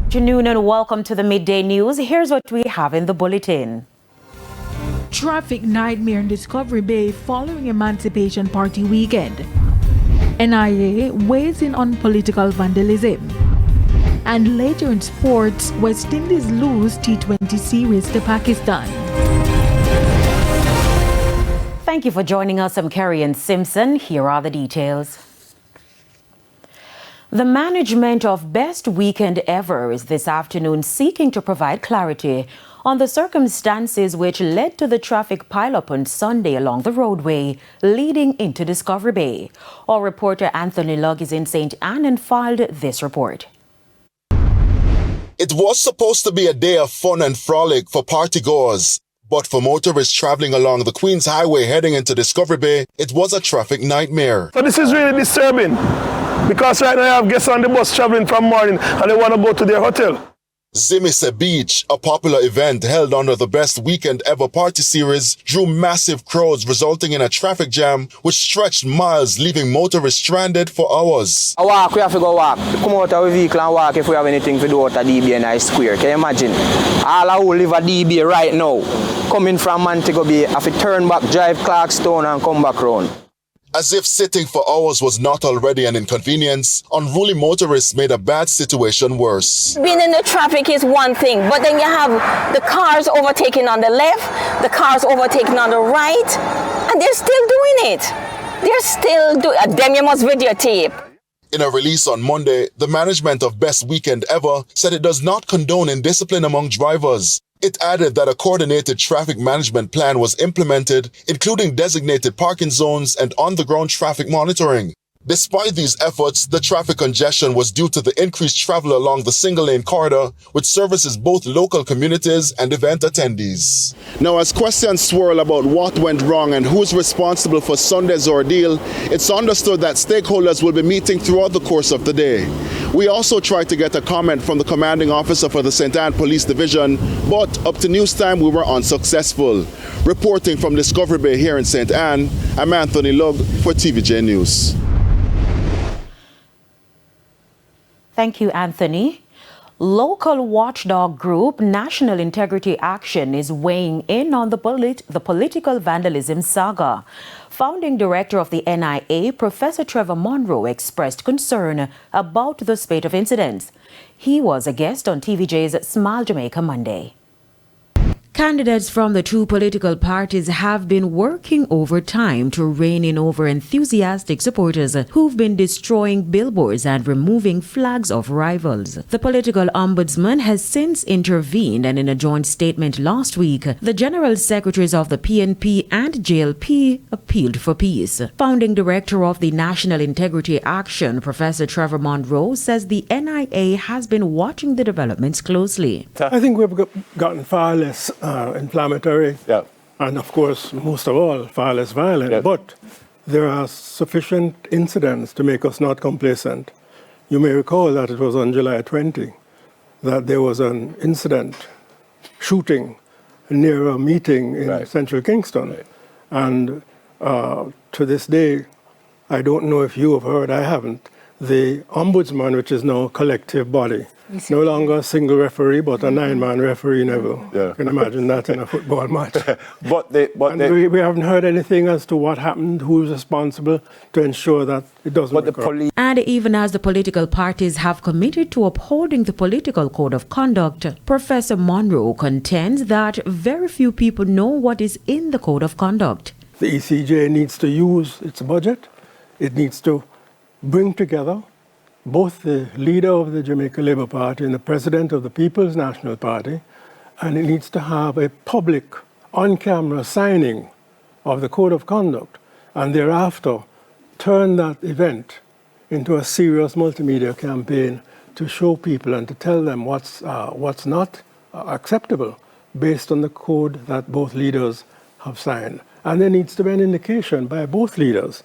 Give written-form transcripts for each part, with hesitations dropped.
Good afternoon and welcome to the Midday News. Here's what we have in the bulletin. Traffic nightmare in Discovery Bay following Emancipation Party weekend. NIA weighs in on political vandalism. And later in sports, West Indies lose T20 series to Pakistan. Thank you for joining us. I'm Carrie Simpson. Here are the details. The management of Best Weekend Ever is this afternoon seeking to provide clarity on the circumstances which led to the traffic pileup on Sunday along the roadway leading into Discovery Bay. Our reporter Anthony Lugg is in St. Anne and filed this report. It was supposed to be a day of fun and frolic for partygoers, but for motorists traveling along the Queen's Highway heading into Discovery Bay, it was a traffic nightmare. So this is really disturbing, because right now I have guests on the bus traveling from morning and they want to go to their hotel. Zimise Beach, a popular event held under the Best Weekend Ever party series, drew massive crowds, resulting in a traffic jam which stretched miles, leaving motorists stranded for hours. We have to go walk. Come out of a vehicle and walk if we have anything to do out of DB and I Square. Can you imagine? All who live at DB right now, coming from Montego Bay, have to turn back, drive Clarkstone and come back round. As if sitting for hours was not already an inconvenience, unruly motorists made a bad situation worse. Being in the traffic is one thing, but then you have the cars overtaking on the left, the cars overtaking on the right, and they're still doing it. They're still doing it. Them you must videotape. In a release on Monday, the management of Best Weekend Ever said it does not condone indiscipline among drivers. It added that a coordinated traffic management plan was implemented, including designated parking zones and on-the-ground traffic monitoring. Despite these efforts, the traffic congestion was due to the increased travel along the single-lane corridor, which services both local communities and event attendees. Now, as questions swirl about what went wrong and who's responsible for Sunday's ordeal, it's understood that stakeholders will be meeting throughout the course of the day. We also tried to get a comment from the commanding officer for the St. Anne Police Division, but up to news time we were unsuccessful. Reporting from Discovery Bay here in St. Anne, I'm Anthony Lugg for TVJ News. Thank you, Anthony. Local watchdog group National Integrity Action is weighing in on the political vandalism saga. Founding director of the NIA, Professor Trevor Monroe, expressed concern about the spate of incidents. He was a guest on TVJ's Smile Jamaica Monday. Candidates from the two political parties have been working overtime to rein in over enthusiastic supporters who've been destroying billboards and removing flags of rivals. The political ombudsman has since intervened, and in a joint statement last week, the general secretaries of the PNP and JLP appealed for peace. Founding director of the National Integrity Action, Professor Trevor Monroe, says the NIA has been watching the developments closely. I think we've gotten far less inflammatory, and of course, most of all, far less violent. But there are sufficient incidents to make us not complacent. You may recall that it was on July 20 that there was an incident, shooting, near a meeting in central Kingston. And to this day, I don't know if you have heard, I haven't, the ombudsman, which is now a collective body, no longer a single referee, but a 9-man referee, Neville. You can imagine that in a football match. We haven't heard anything as to what happened, who's responsible to ensure that it doesn't occur. And even as the political parties have committed to upholding the political code of conduct, Professor Monroe contends that very few people know what is in the code of conduct. The ECJ needs to use its budget. It needs to bring together both the leader of the Jamaica Labour Party and the president of the People's National Party, and it needs to have a public, on-camera signing of the Code of Conduct, and thereafter turn that event into a serious multimedia campaign to show people and to tell them what's not acceptable based on the code that both leaders have signed. And there needs to be an indication by both leaders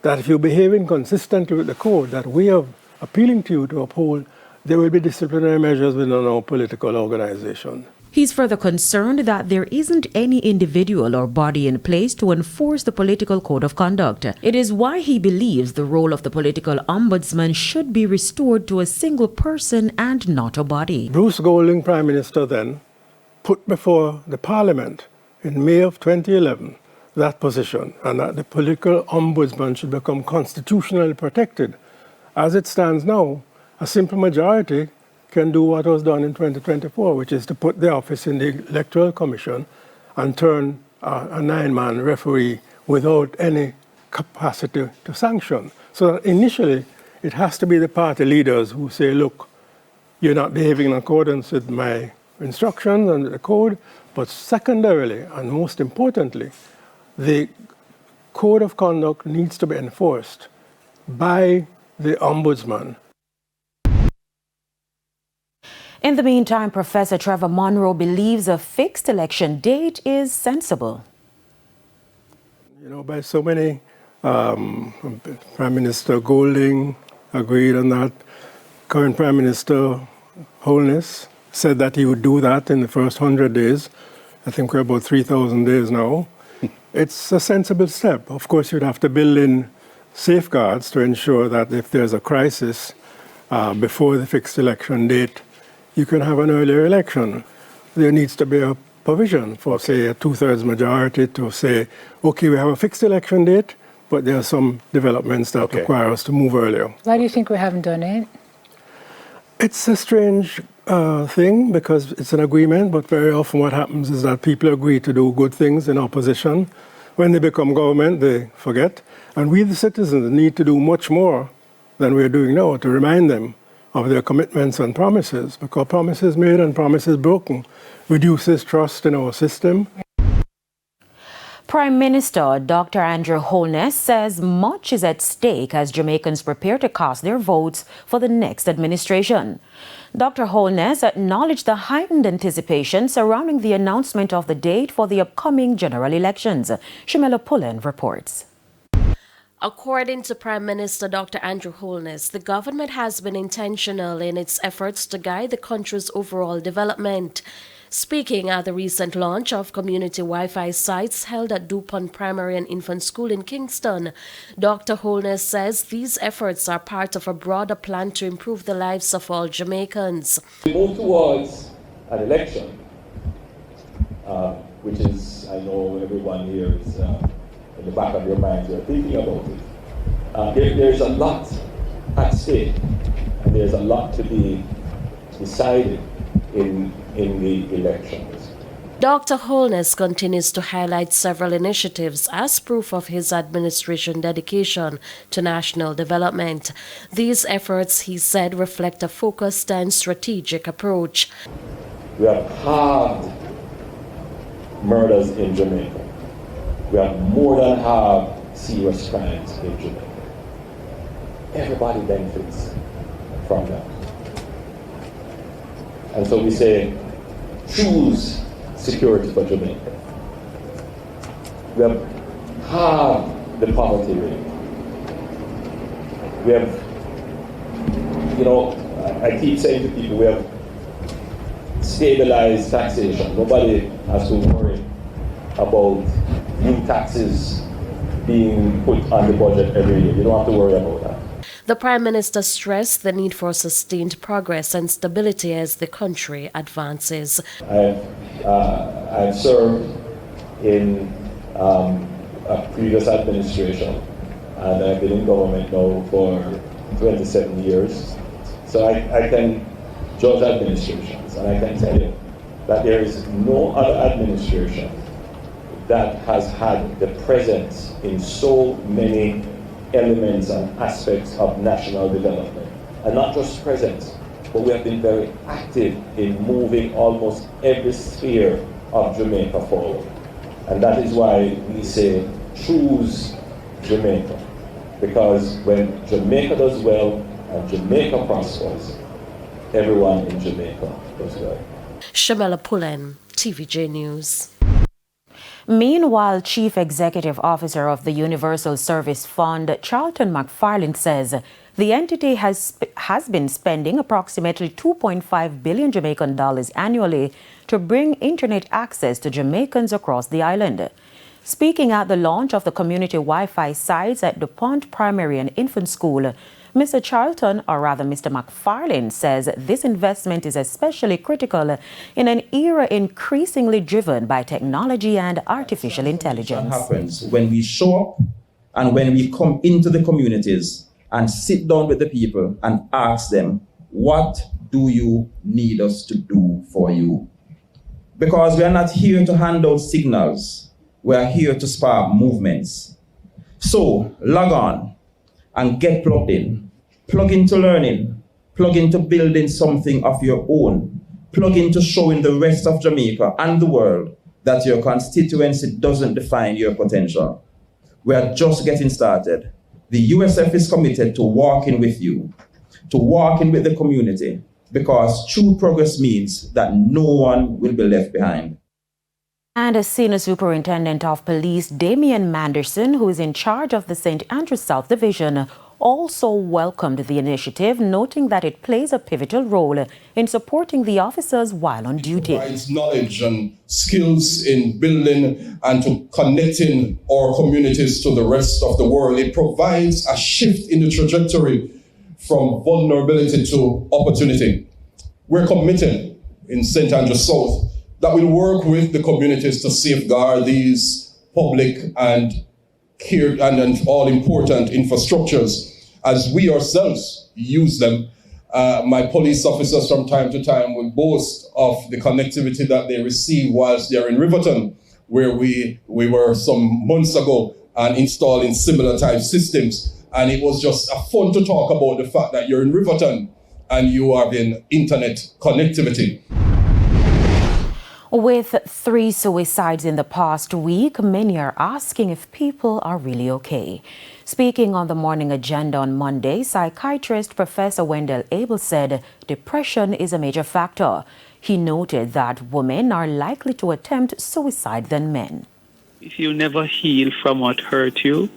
that if you're behaving consistently with the code that we are appealing to you to uphold, there will be disciplinary measures within our political organization. He's further concerned that there isn't any individual or body in place to enforce the political code of conduct. It is why he believes the role of the political ombudsman should be restored to a single person and not a body. Bruce Golding, Prime Minister then, put before the Parliament in May of 2011 that position, and that the political ombudsman should become constitutionally protected. As it stands now, a simple majority can do what was done in 2024, which is to put the office in the Electoral Commission and turn a nine-man referee without any capacity to sanction. So initially, it has to be the party leaders who say, look, you're not behaving in accordance with my instructions and the code, but secondarily, and most importantly, the code of conduct needs to be enforced by the ombudsman. In the meantime, Professor Trevor Monroe believes a fixed election date is sensible. You know, by so many, Prime Minister Golding agreed on that. Current Prime Minister Holness said that he would do that in the first 100 days. I think we're about 3,000 days now. It's a sensible step. Of course, you'd have to build in safeguards to ensure that if there's a crisis before the fixed election date, you can have an earlier election. There needs to be a provision for, say, a two-thirds majority to say, okay, we have a fixed election date, but there are some developments that require us to move earlier. Why do you think we haven't done it? It's a strange thing because it's an agreement, but very often what happens is that people agree to do good things in opposition. When they become government, they forget. And we, the citizens, need to do much more than we're doing now to remind them of their commitments and promises, because promises made and promises broken reduces trust in our system. Prime Minister Dr. Andrew Holness says much is at stake as Jamaicans prepare to cast their votes for the next administration. Dr. Holness acknowledged the heightened anticipation surrounding the announcement of the date for the upcoming general elections. Shamela Pullen reports. According to Prime Minister Dr. Andrew Holness, the government has been intentional in its efforts to guide the country's overall development. Speaking at the recent launch of community Wi-Fi sites held at DuPont Primary and Infant School in Kingston, Dr. Holness says these efforts are part of a broader plan to improve the lives of all Jamaicans. We move towards an election, which is, I know everyone here is in the back of your minds, you're thinking about it. There's a lot at stake, and there's a lot to be decided in the elections. Dr. Holness continues to highlight several initiatives as proof of his administration dedication to national development. These efforts, he said, reflect a focused and strategic approach. We have halved murders in Jamaica. We have more than half serious crimes in Jamaica. Everybody benefits from that. And so we say, choose security for Jamaica. We have halved the poverty rate. We have, you know, I keep saying to people, we have stabilized taxation. Nobody has to worry about new taxes being put on the budget every year. You don't have to worry about that. The Prime Minister stressed the need for sustained progress and stability as the country advances. I've served in a previous administration, and I've been in government now for 27 years. So I can judge administrations, and I can tell you that there is no other administration that has had the presence in so many elements and aspects of national development. And not just presence, but we have been very active in moving almost every sphere of Jamaica forward. And that is why we say, choose Jamaica. Because when Jamaica does well and Jamaica prospers, everyone in Jamaica does well. Shamela Pullen, TVJ News. Meanwhile, Chief Executive Officer of the Universal Service Fund, Charlton McFarlane, says The entity has been spending approximately 2.5 billion Jamaican dollars annually to bring internet access to Jamaicans across the island. Speaking at the launch of the community Wi-Fi sites at DuPont Primary and Infant School, Mr. Charlton, or rather Mr. McFarlane, says this investment is especially critical in an era increasingly driven by technology and artificial intelligence. What happens when we show up and when we come into the communities and sit down with the people and ask them, what do you need us to do for you? Because we are not here to hand out signals. We are here to spark movements. So log on and get plugged in. Plug into learning. Plug into building something of your own. Plug into showing the rest of Jamaica and the world that your constituency doesn't define your potential. We are just getting started. The USF is committed to walking with you, to walking with the community, because true progress means that no one will be left behind. And a senior superintendent of police, Damian Manderson, who is in charge of the St. Andrews South Division, also welcomed the initiative, noting that it plays a pivotal role in supporting the officers while on duty. It provides knowledge and skills in building and to connecting our communities to the rest of the world. It provides a shift in the trajectory from vulnerability to opportunity. We're committed in St. Andrews South that will work with the communities to safeguard these public and all important infrastructures as we ourselves use them. My police officers from time to time will boast of the connectivity that they receive whilst they're in Riverton, where we were some months ago and installing similar type systems. And it was just fun to talk about the fact that you're in Riverton and you are in internet connectivity. With 3 suicides in the past week, many are asking if people are really okay. Speaking on the morning agenda on Monday, psychiatrist Professor Wendell Abel said depression is a major factor. He noted that women are likely to attempt suicide than men. If you never heal from what hurt you,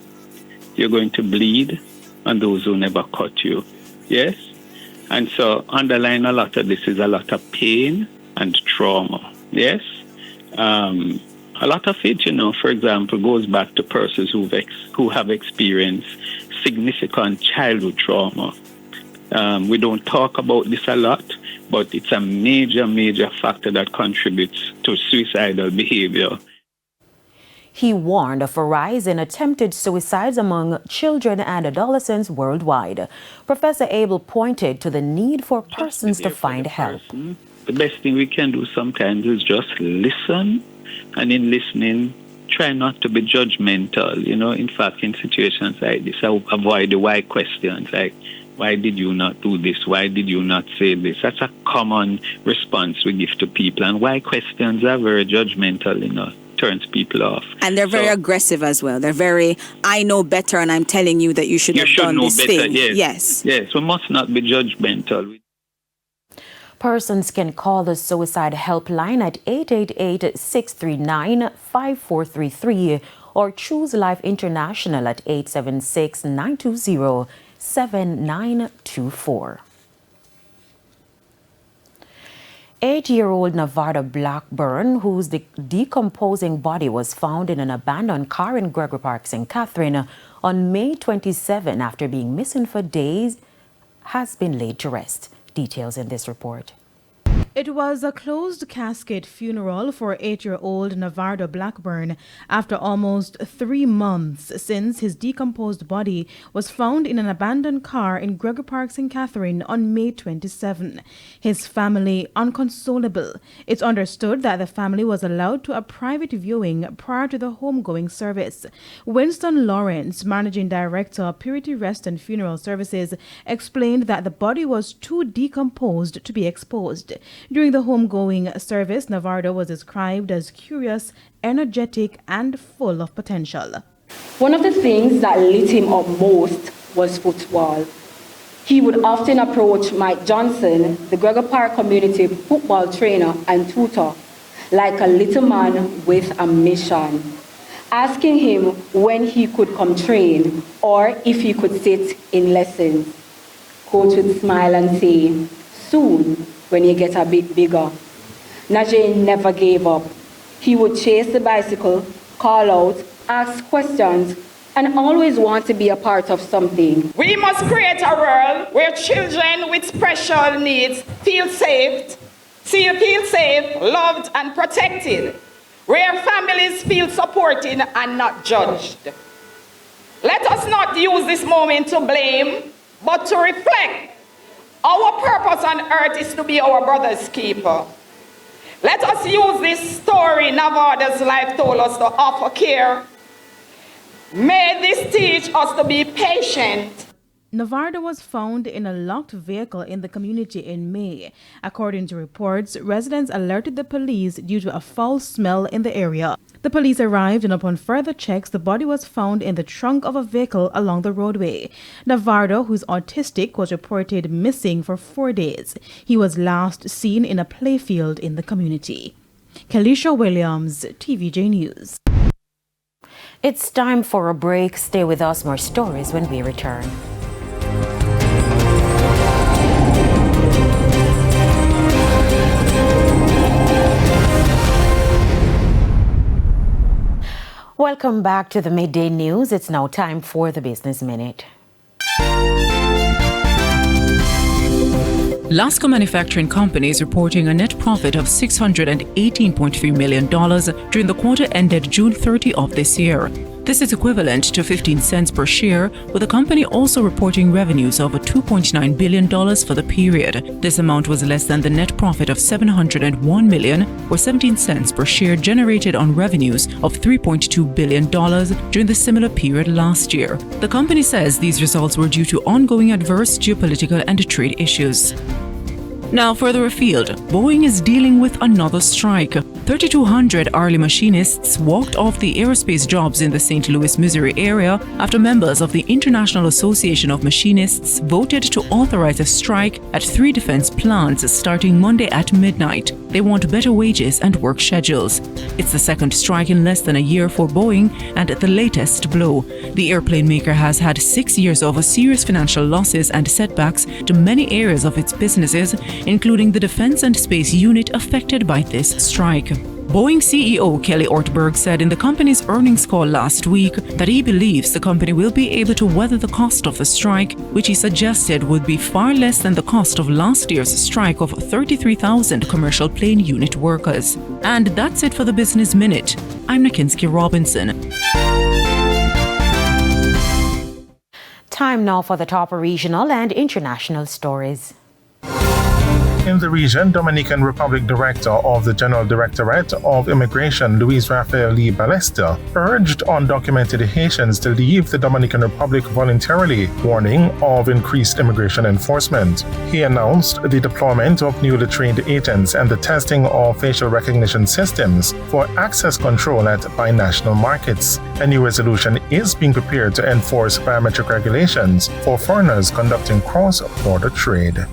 you're going to bleed on those who never cut you. Yes? And so underlying a lot of this is a lot of pain and trauma. Yes, a lot of it, for example, goes back to persons who have experienced significant childhood trauma. We don't talk about this a lot, but it's a major factor that contributes to suicidal behavior. He warned of a rise in attempted suicides among children and adolescents worldwide. Professor Abel pointed to the need for persons to find help. The best thing we can do sometimes is just listen, and in listening, try not to be judgmental. In fact, in situations like this, I avoid the why questions, like, why did you not do this? Why did you not say this? That's a common response we give to people, and why questions are very judgmental, turns people off. And they're very aggressive as well. They're very, I know better, and I'm telling you that you should have done this thing. Yes, we must not be judgmental. Persons can call the suicide helpline at 888-639-5433 or Choose Life International at 876-920-7924. 8-year-old Navarda Blackburn, whose decomposing body was found in an abandoned car in Gregory Park, St. Catherine on May 27 after being missing for days, has been laid to rest. Details in this report. It was a closed casket funeral for 8-year-old Navarda Blackburn after almost 3 months since his decomposed body was found in an abandoned car in Gregory Park, St. Catherine on May 27. His family unconsolable. It's understood that the family was allowed to a private viewing prior to the homegoing service. Winston Lawrence, Managing Director of Purity Rest and Funeral Services, explained that the body was too decomposed to be exposed. During the homegoing service, Navarda was described as curious, energetic, and full of potential. One of the things that lit him up most was football. He would often approach Mike Johnson, the Gregory Park community football trainer and tutor, like a little man with a mission, asking him when he could come train or if he could sit in lessons. Coach would smile and say, soon, when you get a bit bigger. Najee never gave up. He would chase the bicycle, call out, ask questions, and always want to be a part of something. We must create a world where children with special needs feel safe, loved and protected, where families feel supported and not judged. Let us not use this moment to blame, but to reflect. Our purpose on earth is to be our brother's keeper. Let us use this story Navada's life told us to offer care. May this teach us to be patient. Navardo was found in a locked vehicle in the community in May. According to reports, residents alerted the police due to a foul smell in the area. The police arrived, and upon further checks, the body was found in the trunk of a vehicle along the roadway. Navardo, who's autistic, was reported missing for 4 days. He was last seen in a playfield in the community. Kelisha Williams, TVJ News. It's time for a break. Stay with us. More stories when we return. Welcome back to the Midday News. It's now time for the Business Minute. Lasco Manufacturing Company is reporting a net profit of $618.3 million during the quarter ended June 30 of this year. This is equivalent to 15 cents per share, with the company also reporting revenues of $2.9 billion for the period. This amount was less than the net profit of $701 million, or 17 cents per share, generated on revenues of $3.2 billion during the similar period last year. The company says these results were due to ongoing adverse geopolitical and trade issues. Now further afield, Boeing is dealing with another strike. 3,200 hourly machinists walked off the aerospace jobs in the St. Louis, Missouri area after members of the International Association of Machinists voted to authorize a strike at 3 defense plants starting Monday at midnight. They want better wages and work schedules. It's the second strike in less than a year for Boeing and the latest blow. The airplane maker has had 6 years of serious financial losses and setbacks to many areas of its businesses, including the defense and space unit affected by this strike. Boeing CEO Kelly Ortberg said in the company's earnings call last week that he believes the company will be able to weather the cost of the strike, which he suggested would be far less than the cost of last year's strike of 33,000 commercial plane unit workers. And that's it for the Business Minute. I'm Nakinsky Robinson. Time now for the top regional and international stories. In the region, Dominican Republic Director of the General Directorate of Immigration, Luis Rafael Lee Ballester, urged undocumented Haitians to leave the Dominican Republic voluntarily, warning of increased immigration enforcement. He announced the deployment of newly trained agents and the testing of facial recognition systems for access control at binational markets. A new resolution is being prepared to enforce biometric regulations for foreigners conducting cross-border trade.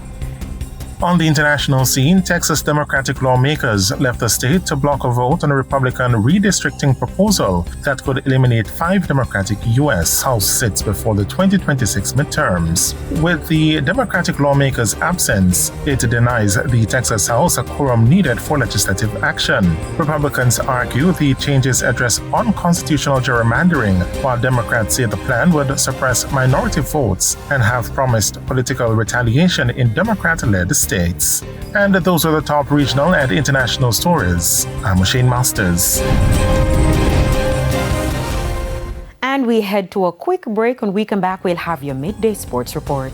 On the international scene, Texas Democratic lawmakers left the state to block a vote on a Republican redistricting proposal that could eliminate 5 Democratic U.S. House seats before the 2026 midterms. With the Democratic lawmakers' absence, it denies the Texas House a quorum needed for legislative action. Republicans argue the changes address unconstitutional gerrymandering, while Democrats say the plan would suppress minority votes and have promised political retaliation in Democrat-led states. And those are the top regional and international stories. I'm Shane Masters. And we head to a quick break. When we come back, we'll have your Midday Sports Report.